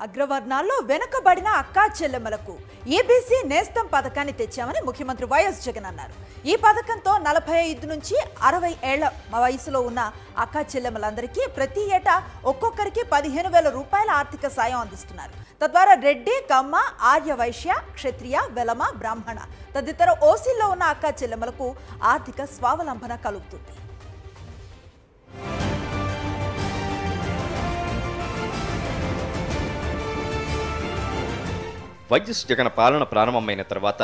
అగ్రవర్ణాల్లో వెనుకబడిన అక్కా చెల్లెమ్మలకు ఈబీసీ నేస్తం పథకాన్ని తెచ్చామని ముఖ్యమంత్రి వైఎస్ జగన్ అన్నారు. ఈ పథకంతో 45 నుంచి 60 ఏళ్ల వయసులో ఉన్న అక్కా చెల్లెమ్మలందరికీ ప్రతి ఏటా ఒక్కొక్కరికి 15,000 రూపాయల ఆర్థిక సాయం అందిస్తున్నారు. తద్వారా రెడ్డి, కమ్మ, ఆర్య వైశ్య, క్షత్రియ, వెలమ, బ్రాహ్మణ తదితర ఓసీల్లో ఉన్న అక్కా చెల్లెమ్మలకు ఆర్థిక స్వావలంబన కలుగుతుంది. వైఎస్ జగన్ పాలన ప్రారంభమైన తర్వాత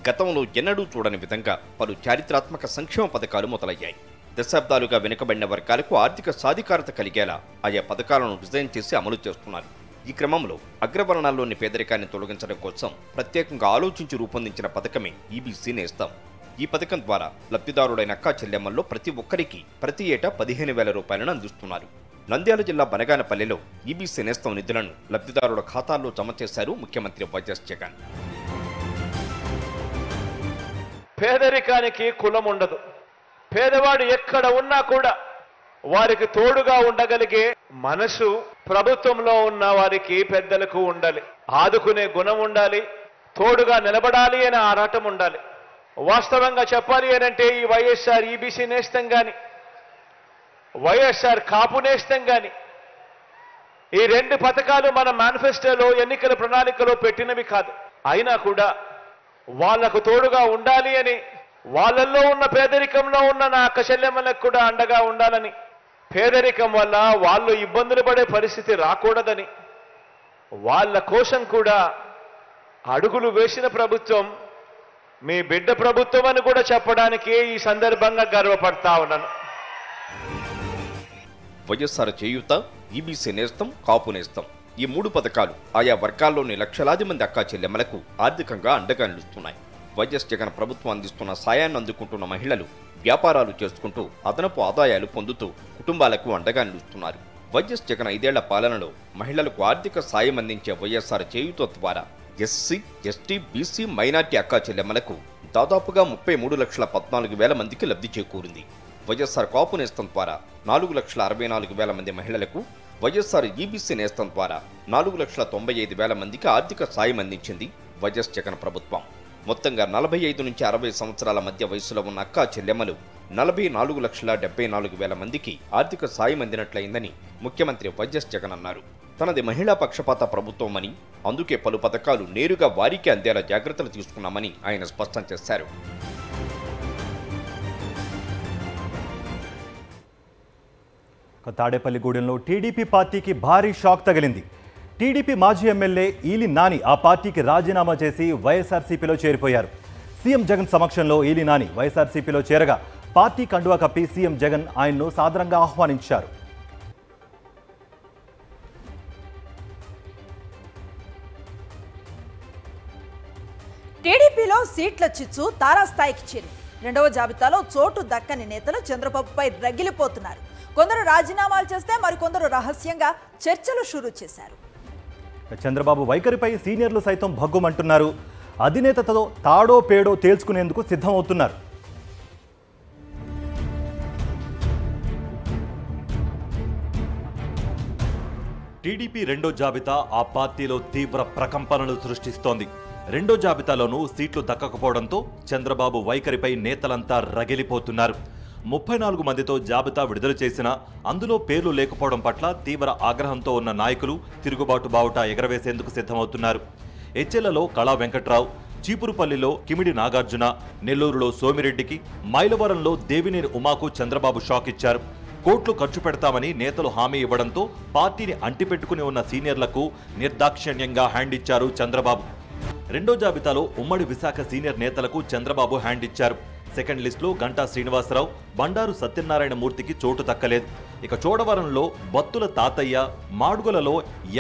గతంలో ఎన్నడూ చూడని విధంగా పలు చారిత్రాత్మక సంక్షేమ పథకాలు మొదలయ్యాయి. దశాబ్దాలుగా వెనుకబడిన వర్గాలకు ఆర్థిక సాధికారత కలిగేలా ఆయా పథకాలను డిజైన్ చేసి అమలు చేస్తున్నారు. ఈ క్రమంలో అగ్రవర్ణాల్లోని పేదరికాన్ని తొలగించడం కోసం ప్రత్యేకంగా ఆలోచించి రూపొందించిన పథకమే ఈబీసీ నేస్తం. ఈ పథకం ద్వారా లబ్ధిదారుడైన అక్కా చెల్లెమ్మల్లో ప్రతి ఒక్కరికి ప్రతి ఏటా 15,000 రూపాయలను అందిస్తున్నారు. నంద్యాల జిల్లా బనగానపల్లిలో ఈబీసీ నేస్తం నిధులను లబ్ధిదారుల ఖాతాల్లో జమ చేశారు ముఖ్యమంత్రి వైఎస్ జగన్. పేదరికానికి కులం ఉండదు. పేదవాడు ఎక్కడ ఉన్నా కూడా వారికి తోడుగా ఉండగలిగే మనసు ప్రభుత్వంలో ఉన్న వారికి పెద్దలకు ఉండాలి. ఆదుకునే గుణం ఉండాలి, తోడుగా నిలబడాలి అనే ఆరాటం ఉండాలి. వాస్తవంగా చెప్పాలి అనంటే ఈ వైఎస్ఆర్ ఈబీసీ నేస్తం కానీ వైఎస్ఆర్ కాపు నేస్తం కానీ ఈ రెండు పథకాలు మన మేనిఫెస్టోలో ఎన్నికల ప్రణాళికలో పెట్టినవి కాదు. అయినా కూడా వాళ్లకు తోడుగా ఉండాలి అని, వాళ్ళల్లో ఉన్న పేదరికంలో ఉన్న నా అక్క చెల్లెమ్మలకు కూడా అండగా ఉండాలని, పేదరికం వల్ల వాళ్ళు ఇబ్బందులు పడే పరిస్థితి రాకూడదని వాళ్ళ కోసం కూడా అడుగులు వేసిన ప్రభుత్వం మీ బిడ్డ ప్రభుత్వం అని కూడా చెప్పడానికి ఈ సందర్భంగా గర్వపడతా ఉన్నాను. వైఎస్ఆర్ చేయూత, ఈబీసీ నేస్తం, కాపు నేస్తం ఈ 3 పథకాలు ఆయా వర్గాల్లోని లక్షలాది మంది అక్కా చెల్లెమ్మలకు ఆర్థికంగా అండగా నిలుస్తున్నాయి. వైఎస్ జగన్ ప్రభుత్వం అందిస్తున్న సాయాన్ని అందుకుంటున్న మహిళలు వ్యాపారాలు చేసుకుంటూ అదనపు ఆదాయాలు పొందుతూ కుటుంబాలకు అండగా నిలుస్తున్నారు. వైఎస్ జగన్ 5 ఏళ్ల పాలనలో మహిళలకు ఆర్థిక సాయం అందించే వైఎస్ఆర్ చేయూత ద్వారా ఎస్సీ, ఎస్టీ, బీసీ, మైనార్టీ అక్కా చెల్లెమ్మలకు దాదాపుగా 33,14,000 మందికి లబ్ధి చేకూరింది. వైఎస్ఆర్ కాపు నేస్తం ద్వారా 4,64,000 మంది మహిళలకు, వైఎస్ఆర్ ఈబీసీ నేస్తం ద్వారా 4,95,000 మందికి ఆర్థిక సాయం అందించింది వైఎస్ జగన్ ప్రభుత్వం. మొత్తంగా 45 నుంచి 60 సంవత్సరాల మధ్య వయసులో ఉన్న అక్కా చెల్లెమ్మలు 44,74,000 మందికి ఆర్థిక సాయం అందినట్లయిందని ముఖ్యమంత్రి వైఎస్ జగన్ అన్నారు. తనది మహిళా పక్షపాత ప్రభుత్వమని, అందుకే పలు పథకాలు నేరుగా వారికి అందేలా జాగ్రత్తలు తీసుకున్నామని ఆయన స్పష్టం చేశారు. తాడేపల్లిగూడెంలో టీడీపీ పార్టీకి భారీ షాక్ తగిలింది. టీడీపీ మాజీ ఎమ్మెల్యే ఈలి నాని ఆ పార్టీకి రాజీనామా చేసి వైఎస్ఆర్సీపీలో చేరిపోయారు. సీఎం జగన్ సమక్షంలో ఈలి నాని వైఎస్ఆర్సీపీలో చేరగా పార్టీ కండువా కప్పి సీఎం జగన్ ఆయన్ను సాదరంగా ఆహ్వానించారు. టీడీపీలో సీట్ల చిచ్చు తారాస్థాయికి చేరింది. 2వ జాబితాలో చోటు దక్కని నేతలు చంద్రబాబుపై రగిలిపోతున్నారు. కొందరు రాజీనామాలు చేస్తే మరికొందరు రహస్యంగా చర్చలు షురూ చేశారు. చంద్రబాబు వైఖరిపై సీనియర్లు సైతం భగ్గుమంటున్నారు. అధినేతతో తాడో పేడో తేల్చుకునేందుకు సిద్ధమవుతున్నారు. టీడీపీ 2వ జాబితా ఆ పార్టీలో తీవ్ర ప్రకంపనలు సృష్టిస్తోంది. 2వ జాబితాలోనూ సీట్లు దక్కకపోవడంతో చంద్రబాబు వైఖరిపై నేతలంతా రగిలిపోతున్నారు. 34 మందితో జాబితా విడుదల చేసినా అందులో పేర్లు లేకపోవడం పట్ల తీవ్ర ఆగ్రహంతో ఉన్న నాయకులు తిరుగుబాటు బావుట ఎగరవేసేందుకు సిద్ధమవుతున్నారు. హెచ్చెలలో కళా వెంకట్రావు, చీపురుపల్లిలో కిమిడి నాగార్జున, నెల్లూరులో సోమిరెడ్డికి, మైలవరంలో దేవినేని ఉమాకు చంద్రబాబు షాక్ ఇచ్చారు. కోట్లు ఖర్చు పెడతామని నేతలు హామీ ఇవ్వడంతో పార్టీని అంటిపెట్టుకుని ఉన్న సీనియర్లకు నిర్దాక్షిణ్యంగా హ్యాండ్ ఇచ్చారు చంద్రబాబు. 2వ జాబితాలో ఉమ్మడి విశాఖ సీనియర్ నేతలకు చంద్రబాబు హ్యాండ్ ఇచ్చారు. సెకండ్ లిస్టులో గంటా శ్రీనివాసరావు, బండారు సత్యనారాయణ మూర్తికి చోటు దక్కలేదు. ఇక చోడవరంలో బత్తుల తాతయ్య, మాడుగులలో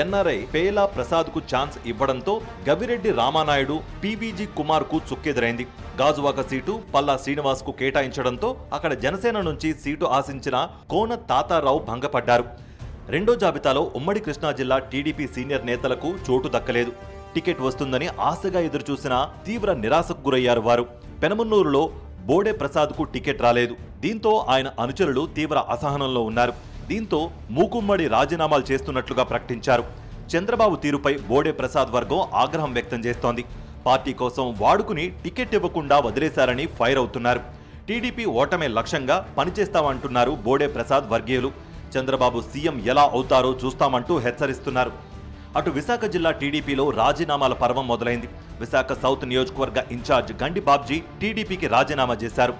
ఎన్ఆర్ఐ పేలా ప్రసాద్కు ఛాన్స్ ఇవ్వడంతో గవిరెడ్డి రామానాయుడు, పీవీజీ కుమార్కు చుక్కెదురైంది. గాజువాక సీటు పల్లా శ్రీనివాస్కు కేటాయించడంతో అక్కడ జనసేన నుంచి సీటు ఆశించిన కోన తాతారావు భంగపడ్డారు. 2వ జాబితాలో ఉమ్మడి కృష్ణా జిల్లా టీడీపీ సీనియర్ నేతలకు చోటు దక్కలేదు. టికెట్ వస్తుందని ఆశగా ఎదురుచూసినా తీవ్ర నిరాశకు గురయ్యారు వారు. పెనమన్నూరులో బోడే ప్రసాద్కు టికెట్ రాలేదు. దీంతో ఆయన అనుచరులు తీవ్ర అసహనంలో ఉన్నారు. దీంతో మూకుమ్మడి రాజీనామాలు చేస్తున్నట్లుగా ప్రకటించారు. చంద్రబాబు తీరుపై బోడే ప్రసాద్ వర్గం ఆగ్రహం వ్యక్తం చేస్తోంది. పార్టీ కోసం వాడుకుని టికెట్ ఇవ్వకుండా వదిలేశారని ఫైర్ అవుతున్నారు. టీడీపీ ఓటమే లక్ష్యంగా పనిచేస్తామంటున్నారు బోడే ప్రసాద్ వర్గీయులు. చంద్రబాబు సీఎం ఎలా అవుతారో చూస్తామంటూ హెచ్చరిస్తున్నారు. అటు విశాఖ జిల్లా టీడీపీలో రాజీనామాల పర్వం మొదలైంది. విశాఖ సౌత్ నియోజకవర్గ ఇన్ఛార్జ్ గండి బాబ్జీ టీడీపీకి రాజీనామా చేశారు.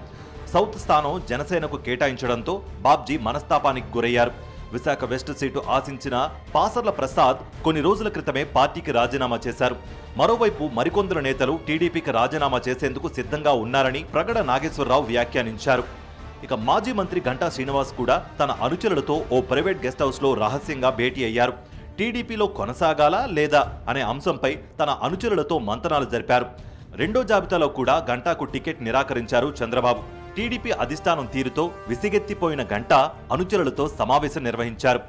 సౌత్ స్థానం జనసేనకు కేటాయించడంతో బాబ్జీ మనస్తాపానికి గురయ్యారు. విశాఖ వెస్ట్ సీటు ఆశించిన పాసర్ల ప్రసాద్ కొన్ని రోజుల క్రితమే పార్టీకి రాజీనామా చేశారు. మరోవైపు మరికొందరు నేతలు టీడీపీకి రాజీనామా చేసేందుకు సిద్ధంగా ఉన్నారని ప్రగడ నాగేశ్వరరావు వ్యాఖ్యానించారు. ఇక మాజీ మంత్రి గంటా శ్రీనివాస్ కూడా తన అనుచరులతో ఓ ప్రైవేట్ గెస్ట్ హౌస్ లో రహస్యంగా భేటీ అయ్యారు. టీడీపీలో కొనసాగాలా లేదా అనే అంశంపై తన అనుచరులతో మంతనాలు జరిపారు. రెండో జాబితాలో కూడా గంటాకు టికెట్ నిరాకరించారు చంద్రబాబు. టీడీపీ అధిష్టానం తీరుతో విసిగెత్తిపోయిన గంటా అనుచరులతో సమావేశం నిర్వహించారు.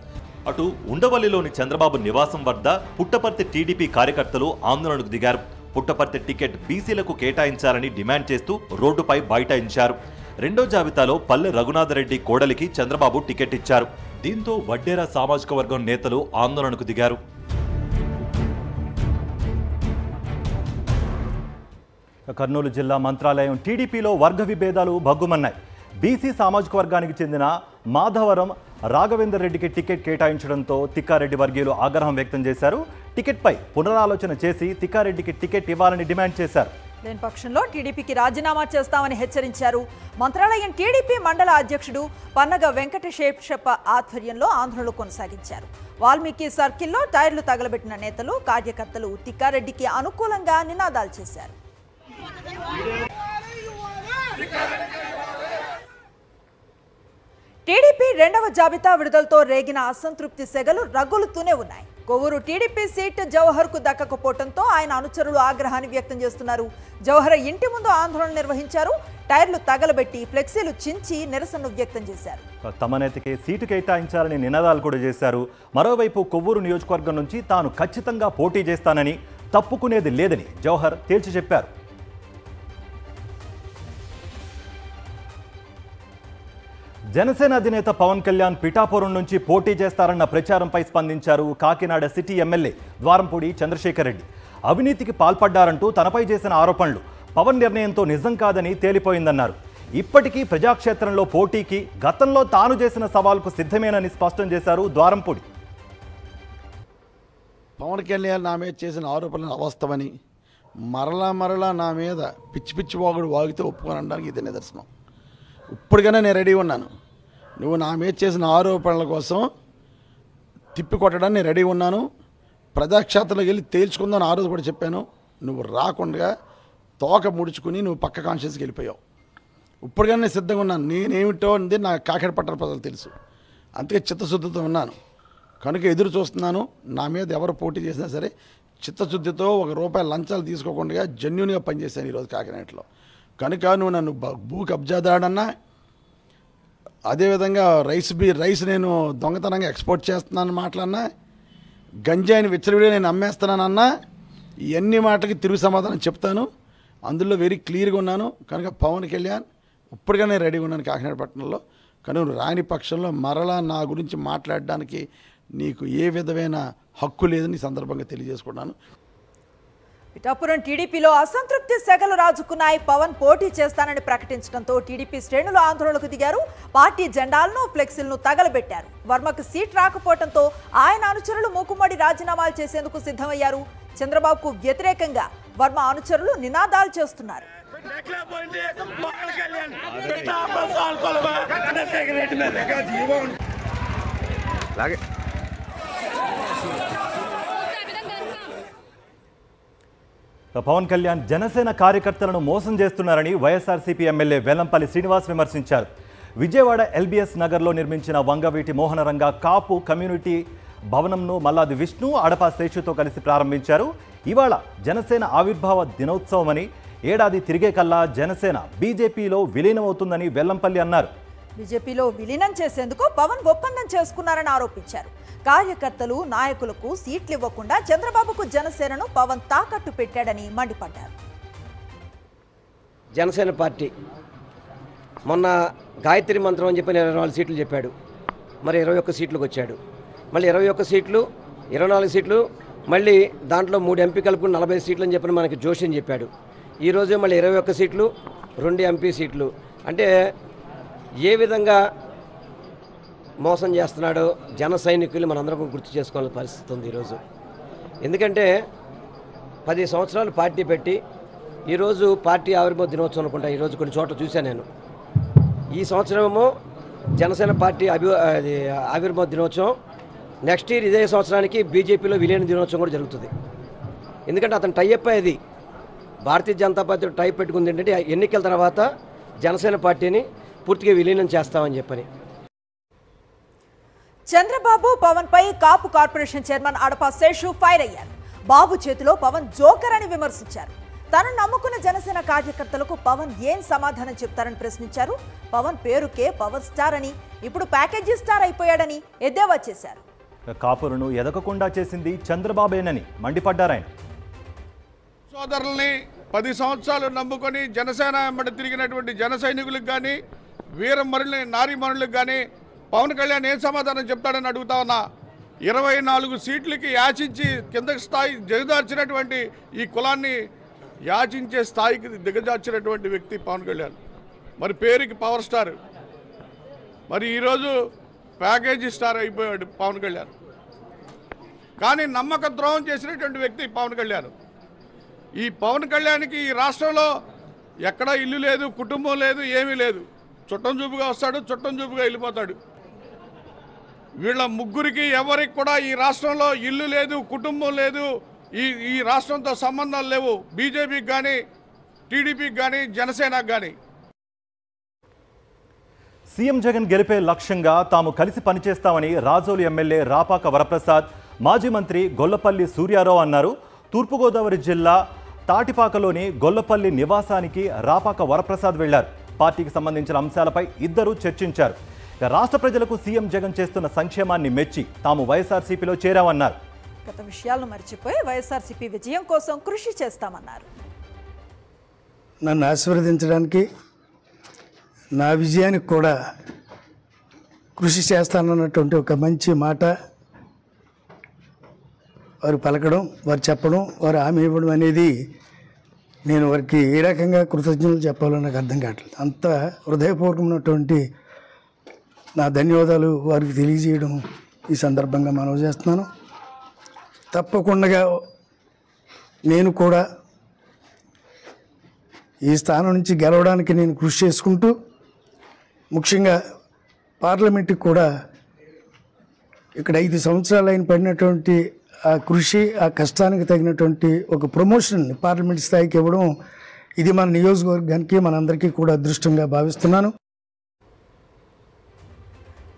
అటు ఉండవల్లిలోని చంద్రబాబు నివాసం వద్ద పుట్టపర్తి టీడీపీ కార్యకర్తలు ఆందోళనకు దిగారు. పుట్టపర్తి టికెట్ బీసీలకు కేటాయించాలని డిమాండ్ చేస్తూ రోడ్డుపై బైఠాయించారు. రెండో జాబితాలో పల్లె రఘునాథరెడ్డి కోడలికి చంద్రబాబు టికెట్ ఇచ్చారు. దీంతో వడ్డేరా సామాజిక వర్గం నేతలు ఆందోళనకు దిగారు. కర్నూలు జిల్లా మంత్రాలయం టీడీపీలో వర్గ విభేదాలు భగ్గుమన్నాయి. బీసీ సామాజిక వర్గానికి చెందిన మాధవరం రాఘవేందర్ రెడ్డికి టికెట్ కేటాయించడంతో తిక్కారెడ్డి వర్గీయులు ఆగ్రహం వ్యక్తం చేశారు. టికెట్పై పునరాలోచన చేసి తిక్కారెడ్డికి టికెట్ ఇవ్వాలని డిమాండ్ చేశారు. లేని పక్షంలో టీడీపీకి రాజీనామా చేస్తామని హెచ్చరించారు. మంత్రాలయం టీడీపీ మండల అధ్యక్షుడు పన్నగ వెంకటశేషప్ప ఆధ్వర్యంలో ఆందోళనలు కొనసాగించారు. వాల్మీకి సర్కిల్లో టైర్లు తగలబెట్టిన నేతలు కార్యకర్తలు తిక్కారెడ్డికి అనుకూలంగా నినాదాలు చేశారు. టీడీపీ రెండవ జాబితా విడుదలతో రేగిన అసంతృప్తి సెగలు రగులుతూనే ఉన్నాయి. కొవ్వూరు టీడీపీ సీట్ జవహర్కు దక్కకపోవడంతో ఆయన అనుచరులు ఆగ్రహాన్ని వ్యక్తం చేస్తున్నారు. జవహర్ ఇంటి ముందు ఆందోళన నిర్వహించారు. టైర్లు తగలబెట్టి ఫ్లెక్సీలు చించి నిరసనను వ్యక్తం చేశారు. తమ నేతకే సీటు కేటాయించాలని నినాదాలు కూడా చేశారు. మరోవైపు కొవ్వూరు నియోజకవర్గం నుంచి తాను ఖచ్చితంగా పోటీ చేస్తానని, తప్పుకునేది లేదని జవహర్ తేల్చి చెప్పారు. జనసేన అధినేత పవన్ కళ్యాణ్ పిఠాపురం నుంచి పోటీ చేస్తారన్న ప్రచారంపై స్పందించారు కాకినాడ సిటీ ఎమ్మెల్యే ద్వారంపూడి చంద్రశేఖర్ రెడ్డి. అవినీతికి పాల్పడ్డారంటూ తనపై చేసిన ఆరోపణలు పవన్ నిర్ణయంతో నిజం కాదని తేలిపోయిందన్నారు. ఇప్పటికీ ప్రజాక్షేత్రంలో పోటీకి గతంలో తాను చేసిన సవాల్కు సిద్ధమేనని స్పష్టం చేశారు ద్వారంపూడి. పవన్ కళ్యాణ్ నా మీద చేసిన ఆరోపణలు అవాస్తవని, మరలా నా మీద పిచ్చి వాగుడు వాగితే ఒప్పుకోనడానికి ఇది నిదర్శనం. ఇప్పటికైనా నేను రెడీ ఉన్నాను. నువ్వు నా మీద చేసిన ఆరోపణల కోసం తిప్పికొట్టడానికి నేను రెడీ ఉన్నాను. ప్రజాక్షేత్రంలోకి వెళ్ళి తేల్చుకుందాను. ఆ రోజు కూడా చెప్పాను. నువ్వు రాకుండా తోక ముడుచుకుని నువ్వు పక్క కాన్షియస్కి వెళ్ళిపోయావు. ఇప్పటికైనా నేను సిద్ధంగా ఉన్నాను. నేనేమిటో అనేది నా కాకినాడ పట్టణ ప్రజలు తెలుసు. అందుకే చిత్తశుద్ధితో ఉన్నాను. కనుక ఎదురు చూస్తున్నాను. నా మీద ఎవరు పోటీ చేసినా సరే చిత్తశుద్ధితో ₹1 లంచాలు తీసుకోకుండా జెన్యూన్గా పనిచేశాను ఈరోజు కాకినాడలో. కనుక నువ్వు నన్ను భూ కబ్జాదాడన్నా, అదేవిధంగా రైస్ నేను దొంగతనంగా ఎక్స్పోర్ట్ చేస్తున్నాను మాటలన్నా, గంజాయిని విచ్చలవిడిగా నేను అమ్మేస్తున్నానన్నా, ఇవన్నీ మాటలకి తిరుగు సమాధానం చెప్తాను. అందులో వెరీ క్లియర్గా ఉన్నాను. కనుక పవన్ కళ్యాణ్ ఇప్పటికైనా రెడీగా ఉన్నాను కాకినాడ పట్టణంలో. కనుక రాని పక్షంలో మరలా నా గురించి మాట్లాడడానికి నీకు ఏ విధమైన హక్కు లేదని సందర్భంగా తెలియజేసుకున్నాను. పిఠాపురం టీడీపీలో అసంతృప్తి సెగలు రాజుకున్నాయి. పవన్ పోటీ చేస్తానని ప్రకటించడంతో టీడీపీ శ్రేణులు ఆందోళనకు దిగారు. పార్టీ జెండాలను, ఫ్లెక్సీలను తగలబెట్టారు. వర్మకు సీట్ రాకపోవడంతో ఆయన అనుచరులు మూకుమ్మడి రాజీనామాలు చేసేందుకు సిద్ధమయ్యారు. చంద్రబాబుకు వ్యతిరేకంగా వర్మ అనుచరులు నినాదాలు చేస్తున్నారు. పవన్ కళ్యాణ్ జనసేన కార్యకర్తలను మోసం చేస్తున్నారని వైఎస్ఆర్సీపీ ఎమ్మెల్యే వెల్లంపల్లి శ్రీనివాస్ విమర్శించారు. విజయవాడ ఎల్బీఎస్ నగర్లో నిర్మించిన వంగవీటి మోహనరంగ కాపు కమ్యూనిటీ భవనంను మల్లాది విష్ణు, అడపా శేషుతో కలిసి ప్రారంభించారు. ఇవాళ జనసేన ఆవిర్భావ దినోత్సవమని, ఏడాది తిరిగే కల్లా జనసేన బీజేపీలో విలీనమవుతుందని వెల్లంపల్లి అన్నారు. బీజేపీలో విలీనం చేసేందుకు పవన్ ఒప్పందం చేసుకున్నారని ఆరోపించారు. కార్యకర్తలు, నాయకులకు సీట్లు ఇవ్వకుండా చంద్రబాబుకు జనసేనను పవన్ తాకట్టు పెట్టాడని మండిపడ్డారు. జనసేన పార్టీ మొన్న గాయత్రి మంత్రం అని చెప్పి 24 సీట్లు చెప్పాడు. మరి 21 సీట్లకు వచ్చాడు. మళ్ళీ 21 సీట్లు 24 సీట్లు, మళ్ళీ దాంట్లో 3 ఎంపీ కలుపుకుని 40 సీట్లు అని చెప్పని మనకి జోషి అని చెప్పాడు. ఈరోజు మళ్ళీ 21 సీట్లు, 2 ఎంపీ సీట్లు. అంటే ఏ విధంగా మోసం చేస్తున్నాడో జన సైనికులు మనందరం గుర్తు చేసుకోవాల్సిన పరిస్థితి ఉంది ఈరోజు. ఎందుకంటే 10 సంవత్సరాలు పార్టీ పెట్టి ఈరోజు పార్టీ ఆవిర్భావ దినోత్సవం అనుకుంటా ఈరోజు కొన్ని చోట్ల చూశాను నేను. ఈ సంవత్సరమేమో జనసేన పార్టీ ఆవిర్భావ దినోత్సవం, నెక్స్ట్ ఇయర్ ఇదే సంవత్సరానికి బీజేపీలో విలీన దినోత్సవం కూడా జరుగుతుంది. ఎందుకంటే అతను టైఅప్ అయ్యేది భారతీయ జనతా పార్టీ టైప్ పెట్టుకుంది ఏంటంటే ఎన్నికల తర్వాత జనసేన పార్టీని పూర్తిగా విలీనం చేస్తామని చెప్పని. చంద్రబాబు పవన్ పై కాపు కార్పొరేషన్ చైర్మన్ అడపా శేషు ఫైర్ అయ్యారు. బాబు చేతిలో పవన్ జోకర్ అని విమర్శించారు. తనను నమ్ముకున్న జనసేన కార్యకర్తలకు పవన్ ఏం సమాధానం చెప్తారని ప్రశ్నించారు. పవన్ పేరుకే పవర్ స్టార్ అని, ఇప్పుడు ప్యాకేజీ స్టార్ అయిపోయాడని ఎద్దేవా చేశారు. కాపులను ఎదగకుండా చేసింది చంద్రబాబేనని మండిపడ్డారాయన. సోదరుల్ని 10 సంవత్సరాలు నమ్ముకొని జనసేన వెంబడి తిరిగినటువంటి జన సైనికులకు కానీ, వీరమరుల్ని నారీమణులకు కానీ పవన్ కళ్యాణ్ ఏం సమాధానం చెప్తాడని అడుగుతా ఉన్నా. 24 సీట్లకి యాచించి కిందకి స్థాయి దిగజార్చినటువంటి ఈ కులాన్ని యాచించే స్థాయికి దిగజార్చినటువంటి వ్యక్తి పవన్ కళ్యాణ్. మరి పేరుకి పవర్ స్టార్, మరి ఈరోజు ప్యాకేజీ స్టార్ అయిపోయాడు పవన్ కళ్యాణ్. కానీ నమ్మక ద్రోహం చేసినటువంటి వ్యక్తి పవన్ కళ్యాణ్. ఈ పవన్ కళ్యాణ్కి ఈ రాష్ట్రంలో ఎక్కడా ఇల్లు లేదు, కుటుంబం లేదు, ఏమీ లేదు. చుట్టం చూపుగా వస్తాడు, చుట్టం చూపుగా వెళ్ళిపోతాడు. వీళ్ళ ముగ్గురికి ఎవరికి కూడా ఈ రాష్ట్రంలో ఇల్లు లేదు, కుటుంబం లేదు, ఈ రాష్ట్రంతో సంబంధాలు లేవు. బీజేపీకి కానీ, టీడీపీకి కానీ, జనసేనకు కానీ. సీఎం జగన్ గెలిపే లక్ష్యంగా తాము కలిసి పనిచేస్తామని రాజోలు ఎమ్మెల్యే రాపాక వరప్రసాద్, మాజీ మంత్రి గొల్లపల్లి సూర్యారావు అన్నారు. తూర్పుగోదావరి జిల్లా తాటిపాకలోని గొల్లపల్లి నివాసానికి రాపాక వరప్రసాద్ వెళ్లారు. పార్టీకి సంబంధించిన అంశాలపై ఇద్దరు చర్చించారు. రాష్ట్ర ప్రజలకు సీఎం జగన్ చేస్తున్న సంక్షేమాన్ని మెచ్చి తాము వైఎస్ఆర్సీపీలో చేరామన్నారు. గత విషయాలను మర్చిపోయి వైఎస్ఆర్సీపీ విజయం కోసం కృషి చేస్తామన్నారు. నన్ను ఆశీర్వదించడానికి, నా విజయానికి కూడా కృషి చేస్తానన్నటువంటి ఒక మంచి మాట వారు పలకడం, వారు చెప్పడం, వారు హామీ ఇవ్వడం అనేది నేను వారికి ఏ రకంగా కృతజ్ఞతలు చెప్పాలో నాకు అర్థం కావట్లేదు. అంత హృదయపూర్వకమైనటువంటి నా ధన్యవాదాలు వారికి తెలియజేయడం ఈ సందర్భంగా మనవి చేస్తున్నాను. తప్పకుండా నేను కూడా ఈ స్థానం నుంచి గెలవడానికి నేను కృషి చేసుకుంటూ, ముఖ్యంగా పార్లమెంటుకి కూడా ఇక్కడ 5 సంవత్సరాలు ఆయన పడినటువంటి ఆ కృషి, ఆ కష్టానికి తగినటువంటి ఒక ప్రమోషన్ని పార్లమెంట్ స్థాయికి ఇవ్వడం, ఇది మన నియోజకవర్గానికి మనందరికీ కూడా అదృష్టంగా భావిస్తున్నాను.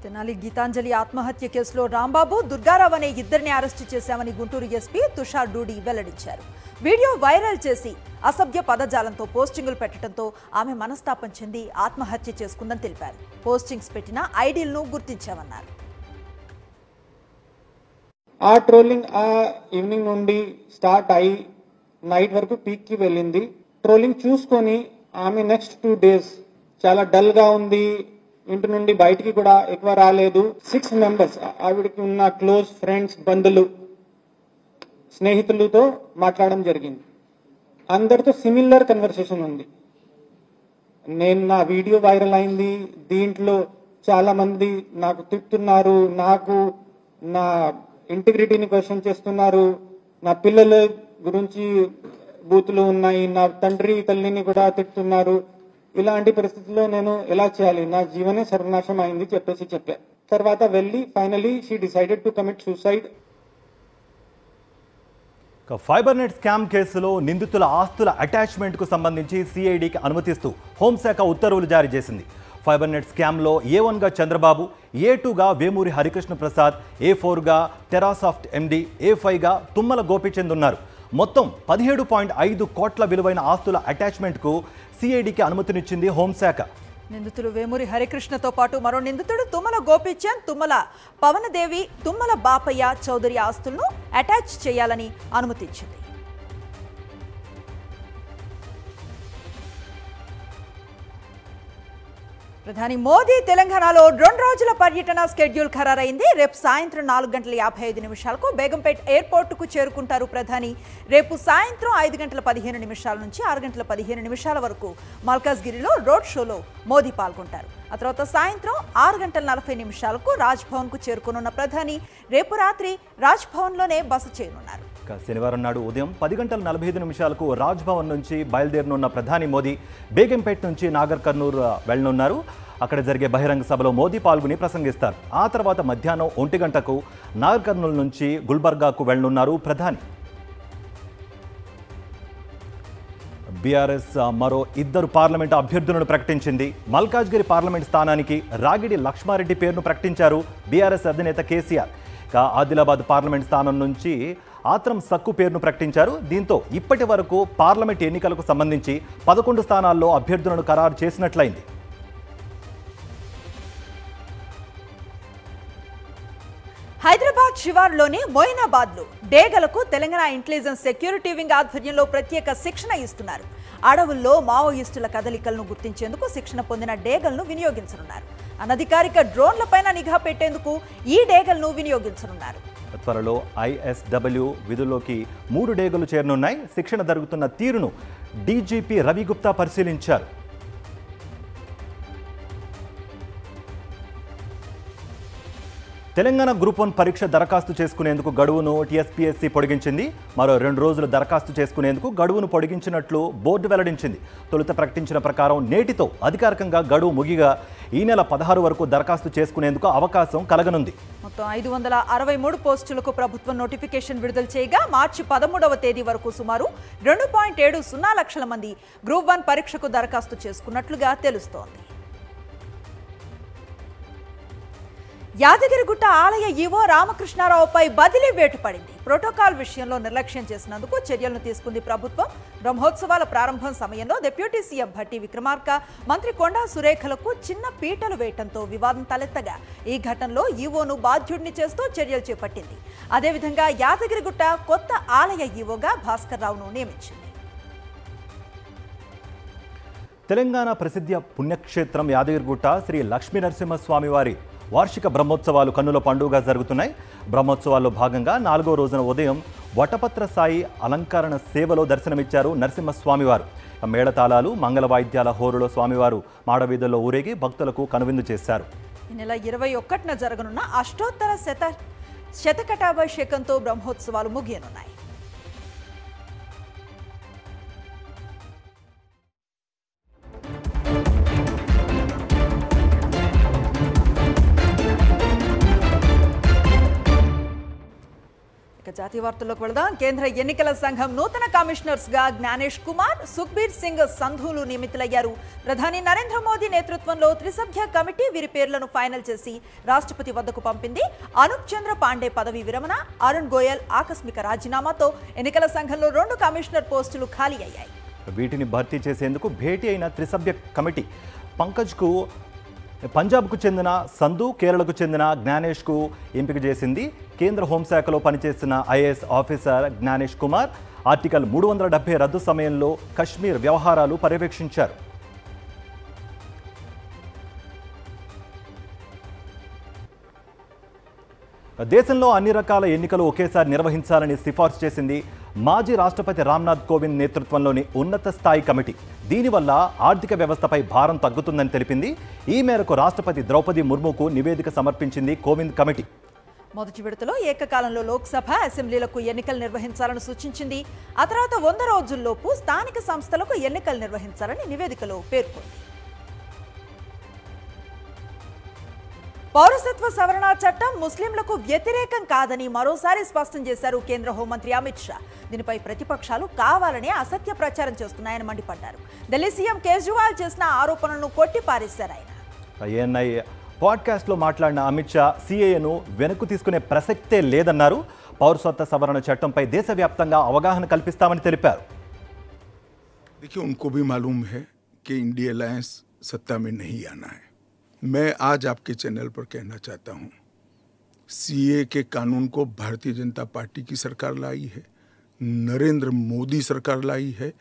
తెనాలి గీతాంజలి ఆత్మహత్య కేసులో రాంబాబు, దుర్గారావు అనే ఇద్దరిని అరెస్టు చేశామని గుంటూరు ఎస్పీ తుషార్ డూడి వెల్లడించారు. వీడియో వైరల్ చేసి అసభ్య పదజాలంతో పోస్టింగులు పెట్టడంతో ఆమె మనస్తాపం చెంది ఆత్మహత్య చేసుకుందని తెలిపారు. పోస్టింగ్స్ పెట్టిన ఐడీలను గుర్తించామన్నారు. ఆ ట్రోలింగ్ ఆ ఈవినింగ్ నుండి స్టార్ట్ అయ్యి నైట్ వరకు పీక్ కి వెళ్ళింది. ట్రోలింగ్ చూసుకొని ఆమె నెక్స్ట్ 2 days చాలా డల్ గా ఉంది, ఇంటి నుండి బయటికి కూడా ఎక్కువ రాలేదు. 6 members ఆవిడకి ఉన్న క్లోజ్ ఫ్రెండ్స్, బంధువులు, స్నేహితులతో మాట్లాడడం జరిగింది. అందరితో సిమిలర్ కన్వర్సేషన్ ఉంది. నా వీడియో వైరల్ అయింది, దీంట్లో చాలా మంది నాకు తిట్టున్నారు, నాకు నా ఇంటిగ్రిటీని క్వశ్చన్ చేస్తున్నారు, నా పిల్లల గురించి బూతులు ఉన్నాయి, నా తండ్రి తల్లిని కూడా తిట్టున్నారు. ఇలాంటి పరిస్థితుల్లో నేను ఎలా చేయాలి, నా జీవనే సర్వనాశం అయింది చెప్పా. తర్వాత వెళ్ళి finally she decided to commit suicide. Fibre net scam కేసులో నిందితుల ఆస్తుల అటాచ్మెంట్కు సంబంధించి సిఐడికి అనుమతిస్తూ హోంశాఖ ఉత్తర్వులు జారీ చేసింది. ఫైబర్ నెట్ స్కామ్లో A1గా చంద్రబాబు, A2గా వేమూరి హరికృష్ణ ప్రసాద్, A4గా టెరాసాఫ్ట్ ఎండి, A5గా తుమ్మల గోపీచంద్ ఉన్నారు. మొత్తం 17.5 కోట్ల విలువైన ఆస్తుల అటాచ్మెంట్కు సిఐడికి అనుమతినిచ్చింది హోంశాఖ. నిందితులు వేమూరి హరికృష్ణతో పాటు మరో నిందితుడు తుమ్మల గోపీచంద్, తుమ్మల పవనదేవి, తుమ్మల బాపయ్య చౌదరి ఆస్తులను అటాచ్ చేయాలని అనుమతించింది. ప్రధాని మోదీ తెలంగాణలో 2 రోజుల పర్యటన స్కెడ్యూల్ ఖరారైంది. రేపు సాయంత్రం 4:55 బేగంపేట్ ఎయిర్పోర్టుకు చేరుకుంటారు ప్రధాని. రేపు సాయంత్రం 5:15 నుంచి 6:15 వరకు మల్కాజ్గిరిలో రోడ్ షోలో మోదీ పాల్గొంటారు. ఆ తర్వాత సాయంత్రం 6:40 రాజ్భవన్కు చేరుకోనున్న ప్రధాని రేపు రాత్రి రాజ్భవన్లోనే బస చేయనున్నారు. శనివారం నాడు ఉదయం 10:45 రాజ్భవన్ నుంచి బయలుదేరనున్న ప్రధాని మోదీ బేగంపేట్ నుంచి నాగర్ కర్నూల్ వెళ్లనున్నారు. అక్కడ జరిగే బహిరంగ సభలో మోదీ పాల్గొని ప్రసంగిస్తారు. ఆ తర్వాత మధ్యాహ్నం 1 గంటకు నాగర్ కర్నూల్ నుంచి గుల్బర్గాకు వెళ్లనున్నారు ప్రధాని. బీఆర్ఎస్ మరో 2 పార్లమెంటు అభ్యర్థులను ప్రకటించింది. మల్కాజ్గిరి పార్లమెంట్ స్థానానికి రాగిడి లక్ష్మారెడ్డి పేరును ప్రకటించారు బీఆర్ఎస్ అధినేత కేసీఆర్. ఆదిలాబాద్ పార్లమెంట్ స్థానం నుంచి ఆత్రం సక్కు పేరును ప్రకటించారు. దీంతో ఇప్పటి వరకు పార్లమెంట్ ఎన్నికలకు సంబంధించి 11 స్థానాల్లో అభ్యర్థులను ఖరారు చేసినట్లయింది. హైదరాబాద్ శివార్లోని మొయినాబాద్లో డేగలకు తెలంగాణ ఇంటెలిజెన్స్ సెక్యూరిటీ వింగ్ ఆధ్వర్యంలో ప్రత్యేక శిక్షణ ఇస్తున్నారు. అడవుల్లో మావోయిస్టుల కదలికలను గుర్తించేందుకు శిక్షణ పొందిన డేగలను వినియోగించనున్నారు. అనధికారిక డ్రోన్లపైన నిఘా పెట్టేందుకు ఈ డేగలను వినియోగించనున్నారు. త్వరలో ISW విధుల్లోకి 3 డేగలు చేరనున్నాయి. శిక్షణ జరుగుతున్న తీరును డీజీపీ రవి గుప్తా పరిశీలించారు. తెలంగాణ గ్రూప్ 1 పరీక్ష దరఖాస్తు చేసుకునేందుకు గడువును TSPSC పొడిగించింది. మరో 2 రోజులు దరఖాస్తు చేసుకునేందుకు గడువును పొడిగించినట్లు బోర్డు వెల్లడించింది. తొలుత ప్రకటించిన ప్రకారం నేటితో అధికారికంగా గడువు ముగిగా ఈ నెల 16 వరకు దరఖాస్తు చేసుకునేందుకు అవకాశం కలగనుంది. మొత్తం 563 పోస్టులకు ప్రభుత్వం నోటిఫికేషన్ విడుదల చేయగా మార్చి 13వ తేదీ వరకు సుమారు 2.70 లక్షల మంది గ్రూప్ 1 పరీక్షకు దరఖాస్తు చేసుకున్నట్లుగా తెలుస్తోంది. యాదగిరిగుట్ట ఆలయ ఈవో రామకృష్ణారావుపై బదిలీ వేటు పడింది. ప్రోటోకాల్ విషయంలో నిర్లక్ష్యం చేసినందుకు చర్యలను తీసుకుంది ప్రభుత్వం. బ్రహ్మోత్సవాల ప్రారంభం సమయంలో డిప్యూటీ సీఎం భట్టి విక్రమార్క, మంత్రి కొండా సురేఖలకు చిన్న పీటలు వేయటంతో వివాదం తలెత్తగా ఈ ఘటనలో ఈవోను బాధ్యుడిని చేస్తూ చర్యలు చేపట్టింది. అదేవిధంగా యాదగిరిగుట్ట కొత్త ఆలయ ఈవోగా భాస్కర్ రావును నియమించింది. తెలంగాణ ప్రసిద్ధ పుణ్యక్షేత్రం యాదగిరిగుట్ట శ్రీ లక్ష్మీ నరసింహస్వామి వారి వార్షిక బ్రహ్మోత్సవాలు కన్నుల పండుగగా జరుగుతున్నాయి. బ్రహ్మోత్సవాల్లో భాగంగా 4వ రోజున ఉదయం వటపత్ర సాయి అలంకరణ సేవలో దర్శనమిచ్చారు నరసింహస్వామివారు. మేళతాళాలు, మంగళ వాయిద్యాల హోరులో స్వామివారు మాడవీధుల్లో ఊరేగి భక్తులకు కనువిందు చేశారు. ఈ నెల 21న జరగనున్న అష్టోత్తర శతకటాభిషేకంతో బ్రహ్మోత్సవాలు ముగియనున్నాయి. జాతీయ వార్తల్లోకి వెళదాం. కేంద్ర ఎన్నికల సంఘం నూతన కమిషనర్స్ గా జ్ఞానేష్ కుమార్, సుఖ్బీర్ సింగ్ సంధులు నియమితులయ్యారు. ప్రధాని నరేంద్ర మోదీ నేతృత్వంలో త్రిసభ్య కమిటీ వీరి పేర్లను ఫైనల్ చేసి రాష్ట్రపతి వద్దకు పంపింది. అనూప్ చంద్ర పాండే పదవి విరమణ, అరుణ్ గోయల్ ఆకస్మిక రాజీనామాతో ఎన్నికల సంఘంలో 2 కమిషనర్ పోస్టులు ఖాళీ అయ్యాయి. వీటిని భర్తీ చేసేందుకు భేటీ అయిన త్రిసభ్య కమిటీ పంజాబ్కు చెందిన సంధు, కేరళకు చెందిన జ్ఞానేష్కు ఎంపిక చేసింది. కేంద్ర హోంశాఖలో పనిచేసిన IAS officer Gyanesh Kumar article 370 రద్దు సమయంలో కశ్మీర్ వ్యవహారాలు పర్యవేక్షించారు. దేశంలో అన్ని రకాల ఎన్నికలు ఒకేసారి నిర్వహించాలని సిఫార్సు చేసింది మాజీ రాష్ట్రపతి రామ్నాథ్ కోవింద్ నేతృత్వంలోని ఉన్నత స్థాయి కమిటీ. దీనివల్ల ఆర్థిక వ్యవస్థపై భారం తగ్గుతుందని తెలిపింది. ఈ మేరకు రాష్ట్రపతి ద్రౌపది ముర్ముకు నివేదిక సమర్పించింది కోవింద్ కమిటీ. మొదటి విడతలో ఏకకాలంలో లోక్సభ, అసెంబ్లీలకు ఎన్నికలు నిర్వహించాలని సూచించింది. ఆ తర్వాత 100 రోజుల్లోపు స్థానిక సంస్థలకు ఎన్నికలు నిర్వహించాలని నివేదికలో పేర్కొంది. పౌరసత్వ సవరణ చట్టం ముస్లింలకు వ్యతిరేకం కాదని మరోసారి స్పష్టం చేశారు కేంద్ర హోంమంత్రి అమిత్ షా. దీనిపై ప్రతిపక్షాలు కావాలని అసత్య ప్రచారం చేస్తున్నాయని మండిపడ్డారు. ఢిల్లీ సీఎం కేజ్రీవాల్ చేసిన ఆరోపణలను కొట్టిపారేశారు ఆయన. ANI పాడ్కాస్ట్లో మాట్లాడిన అమిత్ షా CAAను వెనక్కు తీసుకునే ప్రసక్తే లేదన్నారు. పౌరసత్వ సవరణ చట్టంపై దేశవ్యాప్తంగా అవగాహన కల్పిస్తామని తెలిపారు. देखिए, उनको भी मालूम है कि इंडिया अलायंस सत्ता में नहीं आना है. मैं आज आपके चैनल पर कहना चाहता हूं, CAA के कानून को भारतीय जनता पार्टी की सरकार लाई है, नरेंद्र मोदी सरकार लाई है.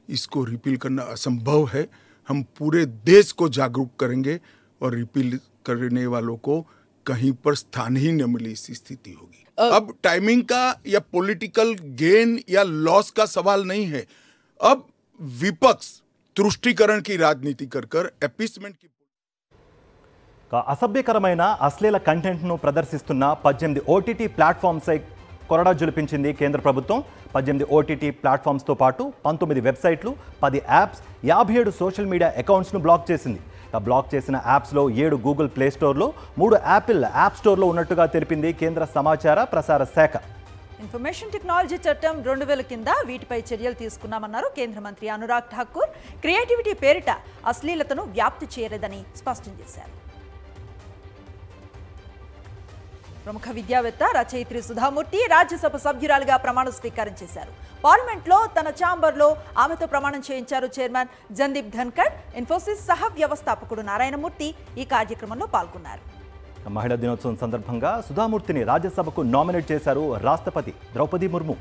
इसको रिपील करना असंभव है. हम पूरे देश को जागरूक करेंगे और रिपील करने वालों को कहीं पर स्थान ही न मिली इस स्थिति होगी। अब टाइमिंग का या पॉलिटिकल गेन या लॉस का सवाल नहीं है। अब विपक्ष तुष्टीकरण की राजनीति कर एपीसमेंट की అసభ్యకరమైన అశ్లీల కంటెంట్ను ప్రదర్శిస్తున్న 18 ఓటీటీ ప్లాట్ఫామ్స్పై కొరడా జులిపించింది కేంద్ర ప్రభుత్వం. 18 ఓటీటీ ప్లాట్ఫామ్స్తో పాటు 19 వెబ్సైట్లు, 10 యాప్స్, 57 సోషల్ మీడియా అకౌంట్స్ను బ్లాక్ చేసింది. బ్లాక్ చేసిన యాప్స్లో 7 గూగుల్ ప్లే స్టోర్లో, 3 యాపిల్ యాప్ స్టోర్లో ఉన్నట్టుగా తెలిపింది కేంద్ర సమాచార ప్రసార శాఖ. ఇన్ఫర్మేషన్ టెక్నాలజీ చట్టం 2000 కింద వీటిపై చర్యలు తీసుకున్నామన్నారు కేంద్ర మంత్రి అనురాగ్ ఠాకూర్. క్రియేటివిటీ పేరిట అశ్లీలతను వ్యాప్తి చేయలేదని స్పష్టం చేశారు. ప్రముఖ విద్యావేత్త రచయిత్రి సుధామూర్తి రాజ్యసభ సభ్యురాలుగా ప్రమాణ స్వీకారం చేశారు. పార్లమెంట్లో తన ఛాంబర్లో ఆమెతో ప్రమాణం చేయించారు చైర్మన్ జందీప్ ధన్కడ్. ఇన్ఫోసిస్ సహ వ్యవస్థాపకుడు నారాయణమూర్తి ఈ కార్యక్రమంలో పాల్గొన్నారు. మహిళా దినోత్సవం సందర్భంగా సుధామూర్తిని రాజ్యసభకు నామినేట్ చేశారు రాష్ట్రపతి ద్రౌపది ముర్ము.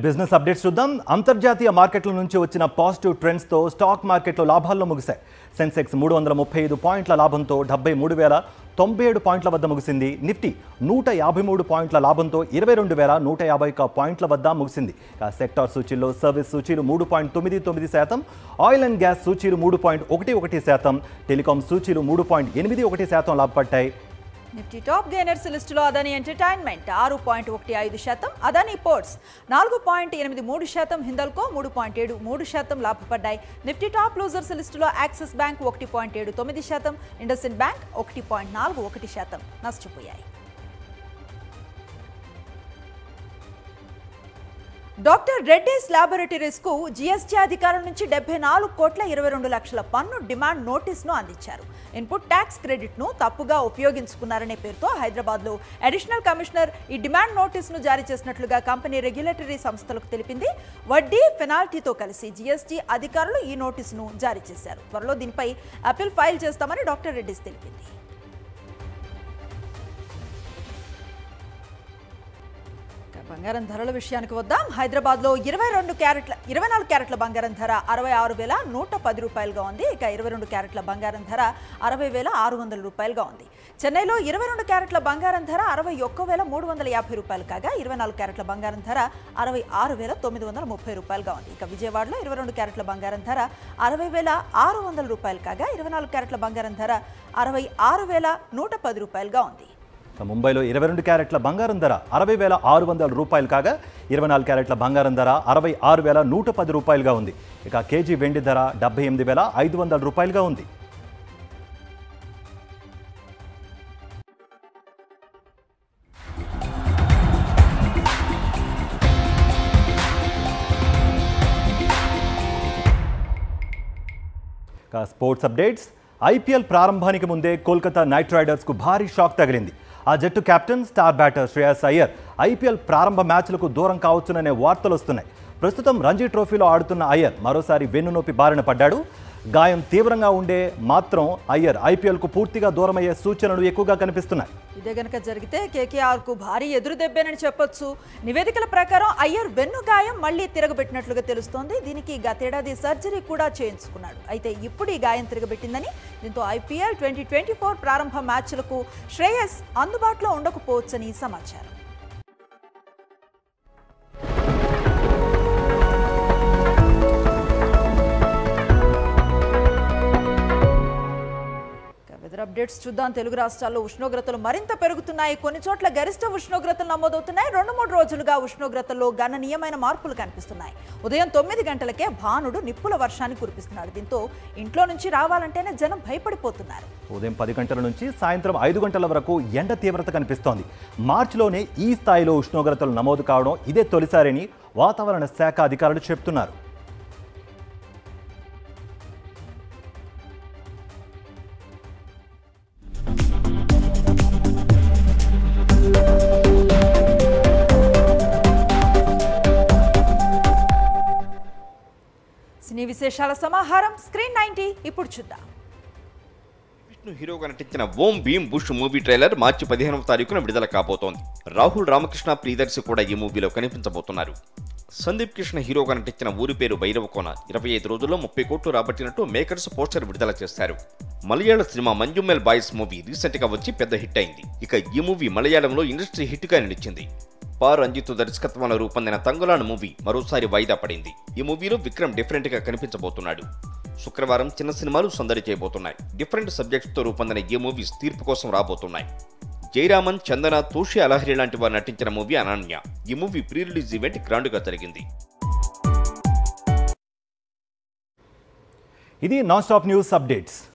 బిజినెస్ అప్డేట్స్ చూద్దాం. అంతర్జాతీయ మార్కెట్ల నుంచి వచ్చిన పాజిటివ్ ట్రెండ్స్తో స్టాక్ మార్కెట్లో లాభాల్లో ముగిశాయి. సెన్సెక్స్ 335 పాయింట్ల లాభంతో 73,097 పాయింట్ల వద్ద ముగిసింది. నిఫ్టీ 153 పాయింట్ల లాభంతో 22,151 పాయింట్ల వద్ద ముగిసింది. సెక్టార్ సూచీల్లో సర్వీస్ సూచీలు 3.99%, ఆయిల్ అండ్ గ్యాస్ సూచీలు 3.11%, టెలికాం సూచీలు 3.81% లాభపడ్డాయి. నిఫ్టీ టాప్ గెయినర్స్ లిస్టులో అదానీ ఎంటర్టైన్మెంట్ 6.15%, అదానీ పోర్ట్స్ 4.83%, హిందల్కో 3.73% లాభపడ్డాయి. నిఫ్టీ టాప్ లూజర్స్ లిస్టులో యాక్సిస్ బ్యాంక్ 1.79%, ఇండస్ఇండ్ బ్యాంక్ 1.41% నష్టపోయాయి. డాక్టర్ రెడ్డీస్ ల్యాబొరేటరీస్ కు జీఎస్టీ అధికారుల నుంచి 74,22,00,000 పన్ను డిమాండ్ నోటీసును అందించారు. ఇన్పుట్ ట్యాక్స్ క్రెడిట్ ను తప్పుగా ఉపయోగించుకున్నారనే పేరుతో హైదరాబాద్ లో అడిషనల్ కమిషనర్ ఈ డిమాండ్ నోటీసును జారీ చేసినట్లుగా కంపెనీ రెగ్యులేటరీ సంస్థలకు తెలిపింది. వడ్డీ పెనాల్టీతో కలిసి జీఎస్టీ అధికారులు ఈ నోటీసును జారీ చేశారు. త్వరలో దీనిపై అప్పీల్ ఫైల్ చేస్తామని డాక్టర్ రెడ్డీస్ తెలిపింది. బంగారం ధరల విషయానికి వద్దాం. హైదరాబాద్లో 24 క్యారెట్ల బంగారం ధర 66,110 రూపాయలుగా ఉంది. ఇక 22 క్యారెట్ల బంగారం ధర 60,600 రూపాయలుగా ఉంది. చెన్నైలో 22 క్యారెట్ల బంగారం ధర 61,350 రూపాయలు కాగా 24 క్యారెట్ల బంగారం ధర 66,930 రూపాయలుగా ఉంది. ఇక విజయవాడలో 22 క్యారెట్ల బంగారం ధర 60,600 రూపాయలు కాగా 24 క్యారెట్ల బంగారం ధర 66,110 రూపాయలుగా ఉంది. ముంబైలో 22 క్యారెట్ల బంగారం ధర 60,600 రూపాయలు కాగా 24 క్యారెట్ల బంగారం ధర 66,110 రూపాయలుగా ఉంది. ఇక కేజీ వెండి ధర 78,500 రూపాయలుగా ఉంది. Sports updates. ఐపీఎల్ ప్రారంభానికి ముందే కోల్కతా నైట్ రైడర్స్కు భారీ షాక్ తగిలింది. ఆ జట్టు captain star batter Shreyas Iyer IPL ప్రారంభ మ్యాచ్లకు దూరం కావచ్చుననే వార్తలు వస్తున్నాయి. ప్రస్తుతం రంజీ ట్రోఫీలో ఆడుతున్న అయ్యర్ మరోసారి వెన్నునొప్పి బారిన పడ్డాడు. గాయం తీవ్రంగా ఉండే మాత్రం అయ్యర్ ఐపీఎల్కు పూర్తిగా దూరమయ్యే సూచనలు ఎక్కువగా కనిపిస్తున్నాయి. ఇదే గనక జరిగితే కేకేఆర్కు భారీ ఎదురు దెబ్బేనని చెప్పొచ్చు. నివేదికల ప్రకారం అయ్యర్ వెన్ను గాయం మళ్లీ తిరగబెట్టినట్లుగా తెలుస్తోంది. దీనికి గతేడాది సర్జరీ కూడా చేయించుకున్నాడు. అయితే ఇప్పుడు ఈ గాయం తిరగబెట్టిందని, దీంతో ఐపీఎల్ 2024 ప్రారంభ మ్యాచ్లకు శ్రేయస్ అందుబాటులో ఉండకపోవచ్చని సమాచారం. అప్డేట్స్ చూద్దాం. తెలుగు రాష్ట్రాల్లో ఉష్ణోగ్రతలు మరింత పెరుగుతున్నాయి. కొన్ని చోట్ల గరిష్ట ఉష్ణోగ్రతలు నమోదవుతున్నాయి. 2-3 రోజులుగా ఉష్ణోగ్రతల్లో గణనీయమైన మార్పులు కనిపిస్తున్నాయి. ఉదయం 9 గంటలకే భానుడు నిప్పుల వర్షాన్ని కురిపిస్తున్నాడు. దీంతో ఇంట్లో నుంచి రావాలంటేనే జనం భయపడిపోతున్నారు. ఉదయం 10 గంటల నుంచి సాయంత్రం 5 గంటల వరకు ఎండ తీవ్రత కనిపిస్తోంది. మార్చిలోనే ఈ స్థాయిలో ఉష్ణోగ్రతలు నమోదు కావడం ఇదే తొలిసారని వాతావరణ శాఖ అధికారులు చెబుతున్నారు. సినీ విశేషాల సమాహారం స్క్రీన్ 90 ఇప్పుడు చూద్దాం. విష్ణు హీరోగా నటించిన ఓం భీమ్ బుష్ మూవీ ట్రైలర్ మార్చి 15వ తారీఖున విడుదల కాబోతోంది. రాహుల్ రామకృష్ణ ప్రియదర్శి కూడా ఈ మూవీలో కనిపించబోతున్నారు. సందీప్ కృష్ణ హీరోగా నటించిన ఊరి పేరు భైరవకోన 25 రోజుల్లో 30 కోట్లు రాబట్టినట్టు మేకర్స్ పోస్టర్ విడుదల చేశారు. Malayalam cinema Manjummel boys movie recent గా వచ్చి పెద్ద హిట్ అయింది. ఇక ఈ మూవీ మలయాళంలో ఇండస్ట్రీ హిట్ గా నిలిచింది. పా రంజిత్ దర్శకత్వంలో రూపొందిన తంగులాన్ మూవీ మరోసారి వాయిదా పడింది. ఈ మూవీలో విక్రమ్ డిఫరెంట్ గా కనిపించబోతున్నాడు. శుక్రవారం చిన్న సినిమాలు సందడి చేయబోతున్నాయి. డిఫరెంట్ సబ్జెక్ట్స్ తో రూపొందిన ఈ మూవీస్ తీర్పు కోసం రాబోతున్నాయి. జయరామన్, చందన, తోషి అలహరి లాంటి వారు నటించిన మూవీ అనన్య. ఈ movie pre release event grand గా జరిగింది. ఇది నాన్ స్టాప్ న్యూస్ అప్డేట్స్.